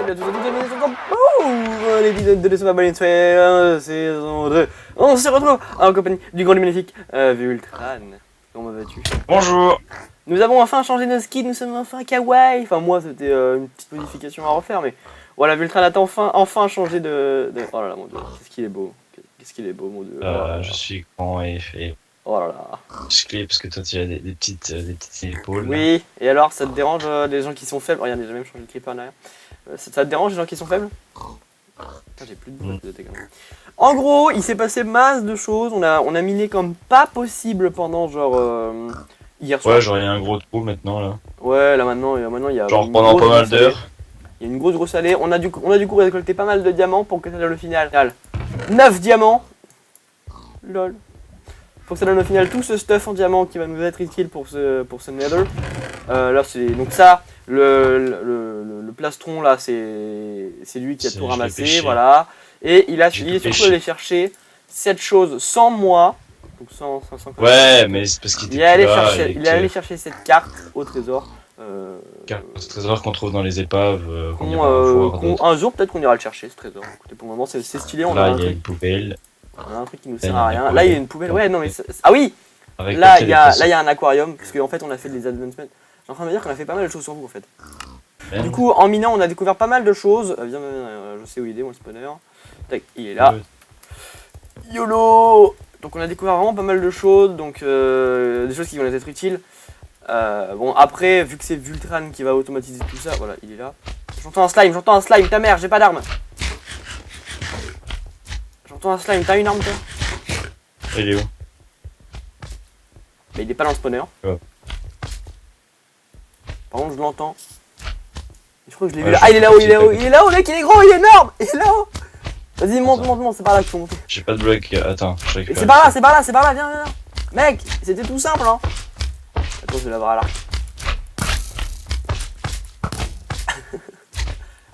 salut à tous et toutes, bienvenue sur l'épisode de l'Essoir Balance saison 2. On se retrouve en compagnie du grand et magnifique Vultran. Comment vas-tu? Bonjour. Nous avons enfin changé nos skins, nous sommes enfin kawaii. Enfin moi c'était une petite modification à refaire, mais voilà, Vultran a enfin changé de... Oh là là mon dieu, qu'est-ce qu'il est beau. Qu'est-ce qu'il est beau mon dieu. Je suis grand et oh là là. je clip parce que toi tu as des petites épaules. Oui, et alors ça te dérange les gens qui sont faibles? Regarde, j'ai même changé de creeper derrière. Ça te dérange les gens qui sont faibles? Putain, j'ai plus de boule. En gros, il s'est passé masse de choses. On a miné comme pas possible pendant genre hier soir. Ouais, genre il y a un gros trou maintenant là. Ouais, là maintenant il y a genre pendant pas mal d'heures. Il y a une grosse allée. On a du coup récolté pas mal de diamants pour que ça donne au final 9 diamants. Lol. Faut que ça donne au final tout ce stuff en diamant qui va nous être utile pour ce nether. Là c'est donc ça, le plastron là c'est lui qui a tout ramassé, voilà. Et il est surtout allé chercher cette chose sans moi. Donc sans ouais, mais c'est parce qu'il était allé chercher cette carte au trésor. Carte au trésor qu'on trouve dans les épaves. Un jour peut-être qu'on ira le chercher ce trésor. Écoutez, pour le moment c'est stylé. Là il y a une poubelle. On a un truc qui nous sert à rien. Là il y a une poubelle. Ouais non mais ah oui. Avec là il y a un aquarium parce qu'en fait on a fait des advancements. J'ai en train de me dire qu'on a fait pas mal de choses sur vous en fait. Du coup en minant on a découvert pas mal de choses. Viens, je sais où il est mon spawner. Tac, il est là. YOLO. Donc on a découvert vraiment pas mal de choses, donc des choses qui vont nous être utiles. Bon après vu que c'est Vultran qui va automatiser tout ça, voilà il est là. J'entends un slime, ta mère, j'ai pas d'arme. J'entends un slime, t'as une arme toi? Il est où? Mais il est pas dans le spawner. Ouais. Par contre je l'entends. Je crois que je l'ai vu là. Ah il est là-haut, il est là-haut mec, il est gros, il est énorme, il est là-haut. Vas-y monte, c'est par là qu'il faut monter. J'ai pas de bloc, attends, je récupère. C'est par là, viens. Mec, c'était tout simple hein. Attends, je vais l'avoir à l'arc.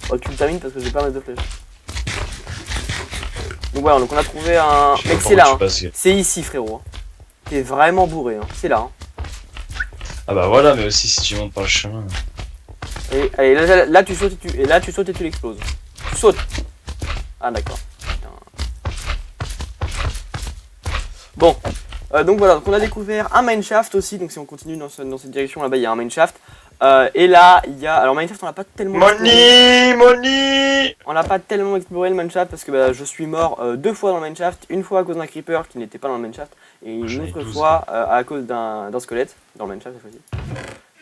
Oh tu me termines parce que j'ai pas mal de flèches. Donc voilà, donc on a trouvé un... Mec c'est là, hein. C'est ici frérot. T'es vraiment bourré, hein. C'est là. Hein. Ah bah voilà, mais aussi si tu montes par le chemin. Et, allez, là tu sautes et tu l'exploses. Tu sautes. Ah d'accord. Bon, donc voilà, donc on a découvert un mineshaft aussi, donc si on continue dans cette direction là-bas il y a un mineshaft. Et là il y a, alors mineshaft on n'a pas tellement Money. On n'a pas tellement exploré le mineshaft parce que bah, je suis mort 2 fois dans le mineshaft, une fois à cause d'un creeper qui n'était pas dans le mineshaft et une autre fois à cause d'un squelette dans le mineshaft cette fois-ci.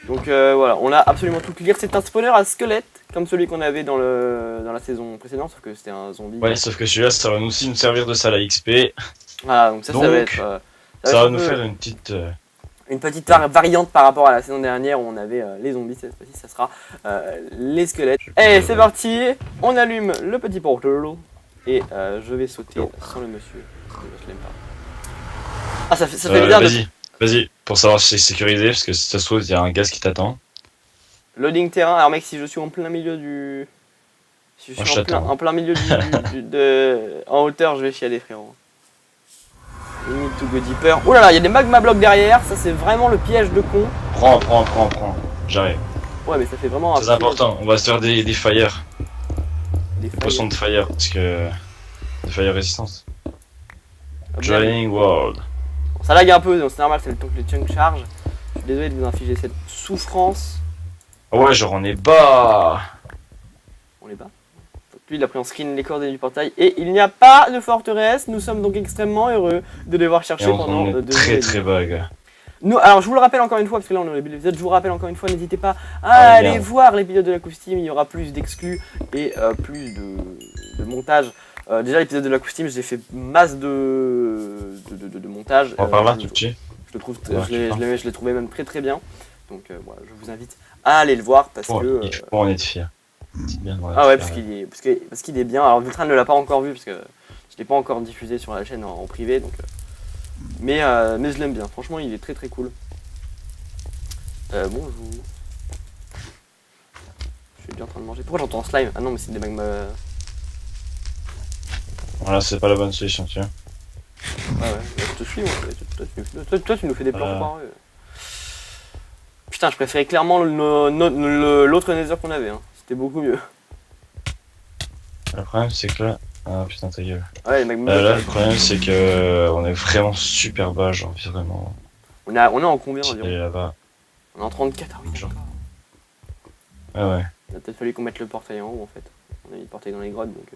Donc voilà, on a absolument tout clear. C'est un spawner à squelette, comme celui qu'on avait dans la saison précédente, sauf que c'était un zombie. Ouais, sauf que celui-là, ça va aussi nous servir de salle à XP. Voilà, donc ça va être... ça va nous faire une petite... Une petite variante par rapport à la saison dernière où on avait les zombies. Cette fois-ci, ça sera les squelettes. Et c'est parti, on allume le petit portal. Et je vais sauter sans le monsieur. Je l'aime pas. Ah, ça fait bizarre de... Vas-y, pour savoir si c'est sécurisé, parce que si ça se trouve, il y a un gaz qui t'attend. Loading terrain, alors mec, si je suis en plein milieu du... Si je suis en plein milieu en hauteur, je vais chialer frérot. We need to go deeper. Oh là là, il y a des magma blocs derrière, ça c'est vraiment le piège de con. Prends, j'arrive. Ouais mais ça fait vraiment un... C'est important, on va se faire des fire. Des poissons de fire, parce que... De fire résistance. Drying world. Ça lag un peu, c'est normal, c'est le temps que les chunks chargent. Je suis désolé de vous infliger cette souffrance. Oh ouais, genre on est bas. On est bas. Lui il a pris en screen les coordonnées du portail et il n'y a pas de forteresse. Nous sommes donc extrêmement heureux de devoir chercher pendant 2 heures. Très bas gars. Nous, alors je vous le rappelle encore une fois, parce que là on est au début de l'épisode, je vous rappelle encore une fois, n'hésitez pas à aller voir l'épisode de la costume, il y aura plus d'exclus et plus de montage. Déjà l'épisode de la costume, j'ai fait masse de montage. On va par là tout petit. Je l'ai trouvé même très bien. Donc voilà, je vous invite à aller le voir parce que... Il faut en être fier. Bien, ah ouais, parce qu'il est bien. Alors Vultran ne l'a pas encore vu parce que je l'ai pas encore diffusé sur la chaîne en privé. Donc, mais je l'aime bien. Franchement, il est très cool. Bon, je suis bien en train de manger. Pourquoi j'entends un slime? Ah non, mais c'est des magma... Voilà, c'est pas la bonne solution, tu vois. Ah ouais, je te suis, moi. Toi, tu nous fais des plans comparés. Putain, je préférais clairement l'autre nether qu'on avait, hein. C'était beaucoup mieux. Le problème c'est que là... Ah putain ta gueule. Ouais, les mecs me Là le problème c'est que on est vraiment super bas, genre vraiment. on est en combien Et environ? là-bas. On est en 34, ah oui, Genre. d'accord. Ah ouais. Il a peut-être fallu qu'on mette le portail en haut en fait. On a mis le portail dans les grottes donc...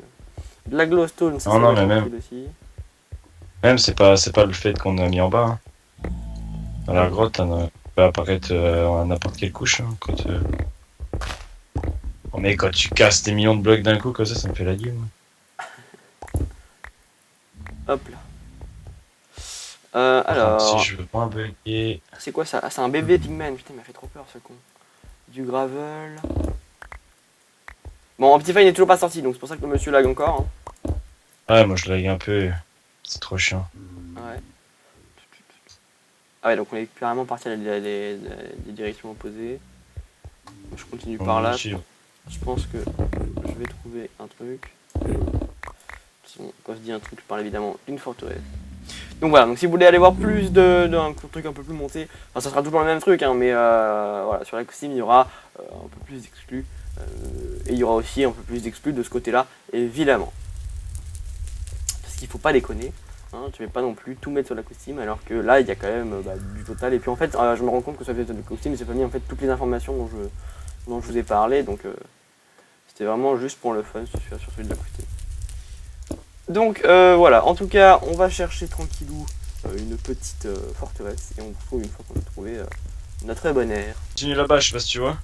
De la glowstone, ça Non, non, va mais être même- utile aussi. Même c'est pas le fait qu'on a mis en bas. Hein. Dans la grotte, ça peut apparaître à n'importe quelle couche. Hein, quand, Oh, mais quand tu casses des millions de blocs d'un coup, comme ça me fait la gueule. Moi. Hop là. Alors... Si je veux pas un bugger. C'est quoi ça? Ah, c'est un bébé pigman. Putain, il m'a fait trop peur ce con. Du gravel. Bon, Optifine n'est toujours pas sorti, donc c'est pour ça que le monsieur lag encore. Hein. Ouais, moi je lag un peu. C'est trop chiant. Ouais. Ah ouais, donc on est carrément parti à des directions opposées. Je continue par là. Je pense que je vais trouver un truc. Quand je dis un truc, je parle évidemment d'une forteresse. Donc voilà, donc si vous voulez aller voir plus d'un truc un peu plus monté, enfin ça sera toujours le même truc, hein, mais voilà, sur la costume il y aura un peu plus d'exclus, et il y aura aussi un peu plus d'exclus de ce côté-là, évidemment. Parce qu'il faut pas déconner, hein, tu ne vais pas non plus tout mettre sur la costume, alors que là il y a quand même du total, et puis en fait je me rends compte que ça fait le costume, c'est pas mis en fait toutes les informations dont je vous ai parlé, donc c'était vraiment juste pour le fun sur celui de la costume. Donc voilà, en tout cas, on va chercher tranquillou une petite forteresse et on vous retrouve une fois qu'on a trouvé notre très bonne air. Continue là-bas, je sais pas si tu vois.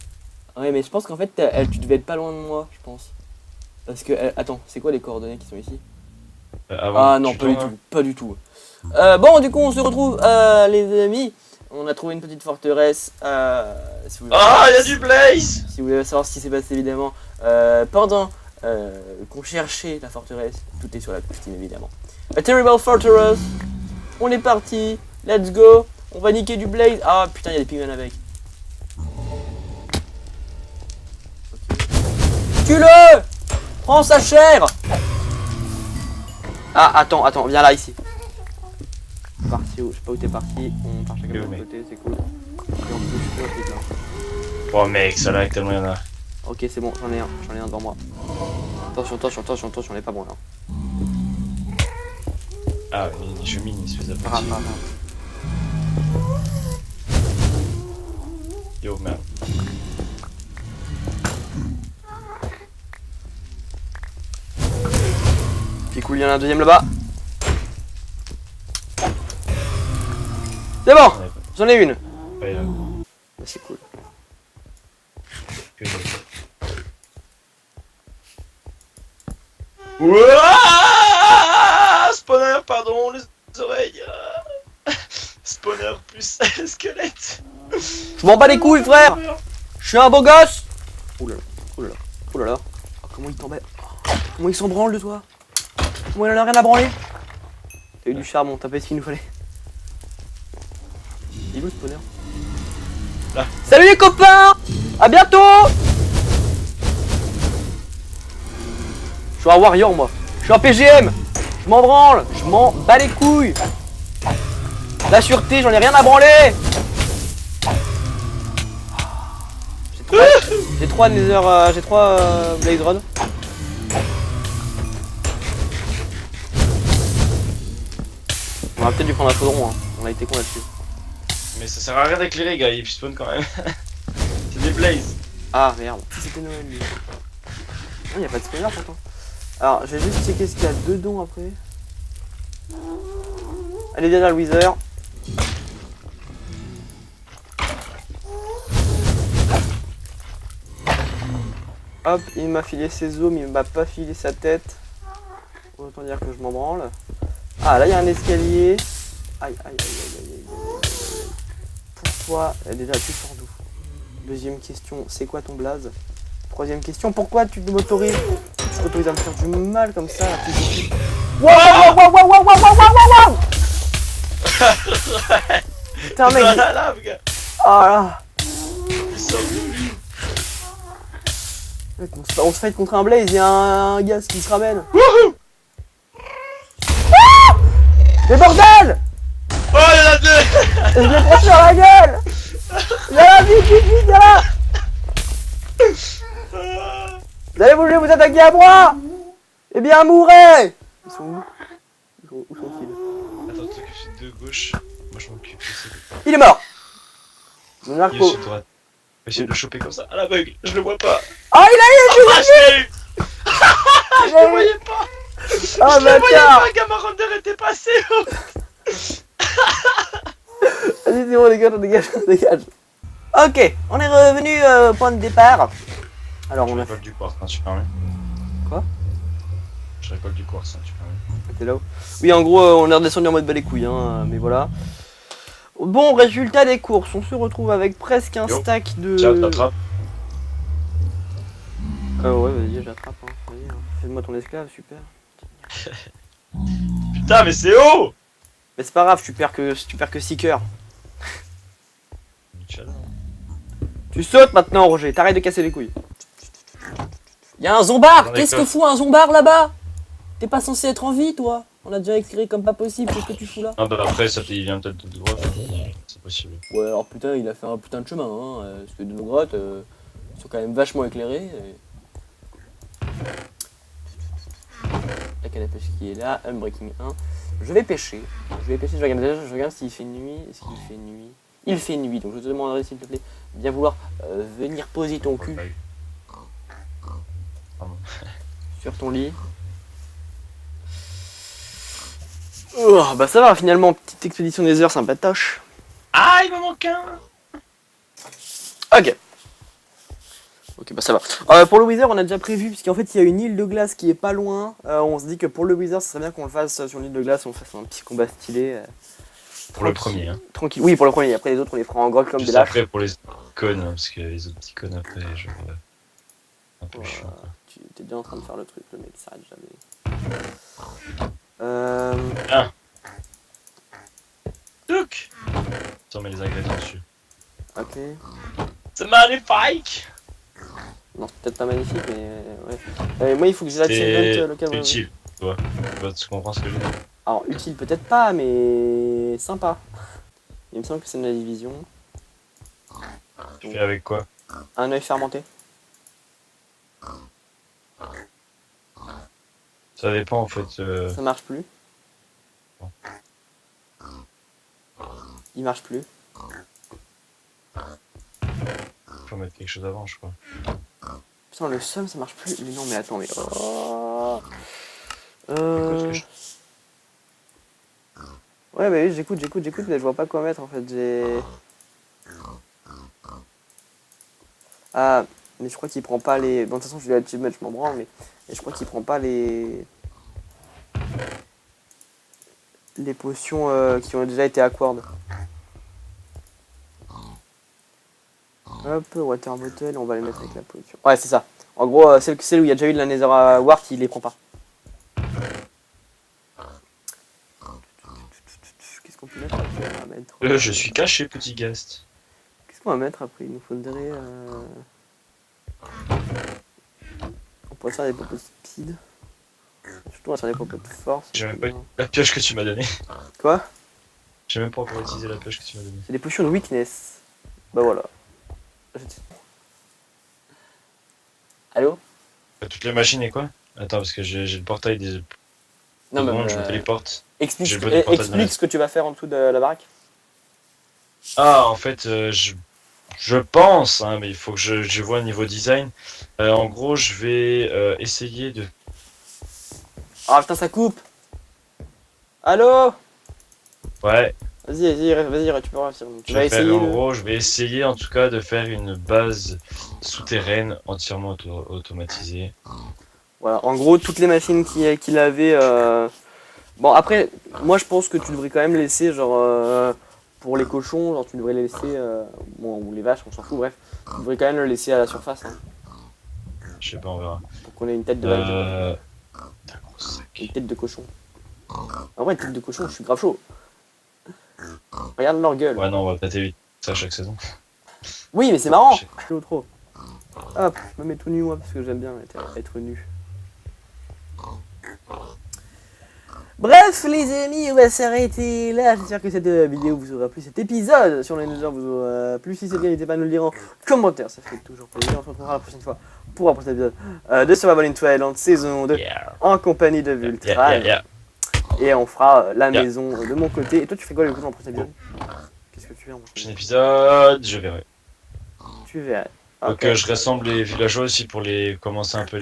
Ouais, mais je pense qu'en fait, tu devais être pas loin de moi, je pense. Parce que, attends, c'est quoi les coordonnées qui sont ici? Ah non, pas du tout, pas du tout. Bon, du coup, on se retrouve, les amis. On a trouvé une petite forteresse. Si vous voulez il y a du blaze. Si vous voulez savoir ce qui s'est passé, évidemment, pendant qu'on cherchait la forteresse, tout est sur la costume évidemment. A Terrible Fortress, on est parti, let's go, on va niquer du blaze. Ah putain, il y a des pigments avec. Tue-le! Prends sa chair! Ah, attends, viens là, ici. Parti où? Je sais pas où t'es parti, on part chacun de l'autre côté, c'est cool. Et on peut un truc là. Oh mec, ça lag tellement y'en a. Ok, c'est bon, j'en ai un devant moi. Attention, on est pas bon là. Ah oui, je mine, il se faisait pas. Yo, merde. C'est cool, il y en a un deuxième là-bas. C'est bon, j'en ai une. Ouais, là. C'est cool. Ouah, spawner, pardon, les oreilles. Spawner plus squelette. Je m'en bats les couilles, frère. Je suis un beau gosse. Oulala. Oh, comment il t'embête. Comment il s'en branle de toi. Comment il en a rien à branler. T'as eu du charbon, t'as fait ce qu'il nous fallait. Il est où le spawner? Là. Salut les copains. À bientôt. Je suis un warrior moi. Je suis un PGM. Je m'en branle. Je m'en bats les couilles. La sûreté, j'en ai rien à branler. J'ai 3 nether, j'ai 3 blaze rod. On va peut-être dû prendre un chaudron, hein. On a été con là-dessus. Mais ça sert à rien d'éclairer, gars, il spawn quand même. C'est des blazes. Ah merde, si c'était Noël lui. Non, il n'y a pas de spawner pourtant. Alors, je vais juste checker ce qu'il y a dedans après. Allez, viens là, le Wither. Hop, il m'a filé ses os, mais il m'a pas filé sa tête. Autant dire que je m'en branle. Ah, là, il y a un escalier. Aïe. Pourquoi déjà, tu sors d'où? Deuxième question, c'est quoi ton blaze? Troisième question, pourquoi tu m'autorises à me faire du mal comme ça? Wow. Putain, mec. La lave, gars. Ah là. Il sort d'où, lui? Mec, on se fight contre un blaze, il y a un gaz qui se ramène. Mais bordel! Oh, il y en a deux. Je l'ai pris sur la gueule! Viens là, vite, viens là! Vous allez vous attaquer à moi! Eh bien, mourez! Ils sont où? Où sont-ils? Attends, toi qui fais de gauche. Moi je m'occupe ici. Il est mort! Mon Il est arco. sur droite. On va essayer de le choper comme ça à l'aveugle. Je le vois pas. Ah, il a Ah, je l'ai eu. eu! Je le voyais pas. Ah, Je le voyais bâtard! pas, Gamarander était passé. Vas-y, c'est bon, dégage, dégage, dégage. Ok, on est revenu au point de départ. Alors, Je on a récolte du quartz, hein, tu permets. Quoi? Je récolte du quartz, hein, tu permets. T'es là-haut. Oui, en gros, on est redescendu en mode bas les couilles, hein, mais voilà. Bon, résultat des courses, on se retrouve avec presque un Yo. stack de... Tiens, t'attrapes. Ouais, vas-y, j'attrape, hein. Vas-y, hein. Fais-moi ton esclave, super. Putain, mais c'est haut. Mais c'est pas grave, tu perds que 6 cœurs. Tu sautes maintenant, Roger, t'arrêtes de casser les couilles. Y'a un zombard! Qu'est-ce que fout un zombard là-bas? T'es pas censé être en vie, toi? On a déjà écrit comme pas possible, qu'est-ce que tu fous là? Ah bah après, ça, il vient peut-être de droite. C'est possible. Ouais, alors putain, il a fait un putain de chemin, hein, parce que de nos grottes sont quand même vachement éclairées. La canne à pêche qui est là, Unbreaking 1. Je vais pêcher, je regarde déjà, je regarde s'il fait nuit, est-ce qu'il fait nuit? Il fait nuit, donc je te demanderai s'il te plaît, bien vouloir venir poser ton cul sur ton lit. Oh, bah ça va finalement, petite expédition des heures sympatoche. Ah, il me manque un. Ok. Ok, bah ça va. Pour le Wither, on a déjà prévu, puisqu'en fait, il y a une île de glace qui est pas loin. On se dit que pour le Wither, ce serait bien qu'on le fasse sur l'île de glace, on fasse un petit combat stylé. Pour le premier, hein. Tranquille. Oui, pour le premier. Après, les autres, on les fera en grotte comme Juste des lâches. après pour les connes, hein, parce que les autres petits connes après, je... un peu chiant, quoi. Tu t'es déjà en train de faire le truc, le mec s'arrête jamais. Ah. Look. Attends, mets les ingrédients dessus. Ok. C'est magnifique. Non, c'est peut-être pas magnifique, mais ouais. Moi, il faut que j'ai l'achievement local. C'est utile, tu vois. Tu comprends ce que je veux dire. Alors, utile peut-être pas, mais sympa. Il me semble que c'est de la division. Tu fais avec quoi? Un œuf fermenté. Ça dépend en fait. Ça marche plus. Bon. Il marche plus. Faut mettre quelque chose avant, je crois. Putain, le seum ça marche plus. Mais non, mais attends, mais. Oh. Ouais, bah oui, j'écoute, mais je vois pas quoi mettre en fait. J'ai. Ah, mais je crois qu'il prend pas les. Bon, de toute façon, je vais achievement, je m'en branle, mais je crois qu'il prend pas les. Les potions qui ont déjà été acquired. Hop, water bottle, on va les mettre avec la potion. Ouais, c'est ça. En gros, celle où il y a déjà eu de la Nether Wart, il les prend pas. Qu'est-ce qu'on peut mettre après? On va mettre, Je suis caché, petit guest. Qu'est-ce qu'on va mettre après? Il nous faudrait. On pourrait faire des popos de speed. Surtout, on va faire des popos de force. J'ai même pas eu la pioche que tu m'as donnée. Quoi? J'ai même pas encore utilisé la pioche que tu m'as donnée. C'est des potions de weakness. Bah voilà. Allô? Toutes les machines et quoi? Attends, parce que j'ai le portail des. Non, mais. Je me téléporte. Explique, J'ai le portail de explique ce que tu vas faire en dessous de la baraque. Ah, en fait, je pense, hein, mais il faut que je vois au niveau design. En gros, je vais essayer de. Ah putain, ça coupe! Allô? Ouais. Vas-y, tu peux réussir. Tu vas essayer. En gros, je vais essayer en tout cas de faire une base souterraine entièrement automatisée. Voilà, en gros, toutes les machines qu'il avait. Bon, après, moi je pense que tu devrais quand même laisser, genre, pour les cochons, genre, tu devrais les laisser. Bon, ou les vaches, on s'en fout, bref. Tu devrais quand même le laisser à la surface. Hein, Je sais pas, on verra. pour qu'on ait une tête de vache. Un gros sac. Une tête de cochon. En vrai, une tête de cochon, je suis grave chaud. Regarde leur gueule. Ouais, non, on va peut-être éviter ça chaque saison. Oui, mais c'est marrant. Trop. Hop, je me mets tout nu moi parce que j'aime bien être nu. Bref les amis, on va s'arrêter là. J'espère que cette vidéo vous aura plu, cet épisode sur les Nether vous aura plu. Si c'est le cas, n'hésitez pas à nous le dire en commentaire, ça fait toujours plaisir. On se retrouvera la prochaine fois pour un prochain épisode de Survival in Twilight saison 2 en compagnie de Vultra. Et on fera la maison de mon côté. Et toi tu fais quoi le coup dans le prochain épisode? Qu'est-ce que tu fais en prochain épisode? Je verrai. Tu verras. Donc je rassemble les villageois aussi pour les commencer un peu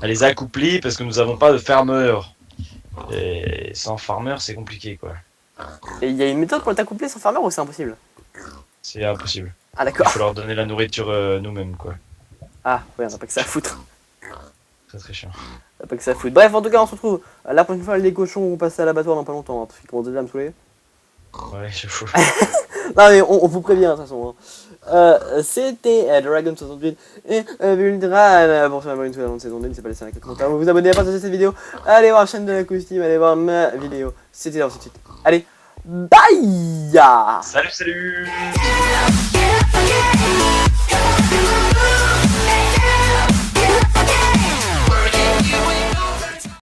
à les accoupler parce que nous avons pas de farmers. Et sans farmer c'est compliqué quoi. Et il y a une méthode pour t'accoupler sans farmer ou c'est impossible? C'est impossible. Ah d'accord. Il faut leur donner la nourriture nous-mêmes quoi. Ah ouais, on n'a pas que ça à foutre. Très chiant. On n'a pas que ça à foutre. Bref, en tout cas on se retrouve la prochaine fois. Les cochons vont passer à l'abattoir dans pas longtemps, hein, parce qu'ils commencent déjà à me saouler. Ouais, c'est fou. Non mais on vous prévient de toute façon. Hein. C'était Dragon68 et Vultra pour Survival in Twilight saison 2. N'hésitez pas à laisser un like, un commentaire, vous abonner à partager cette vidéo. Allez voir la chaîne de la costume, allez voir ma vidéo. C'était là tout de suite. Allez, bye. Salut.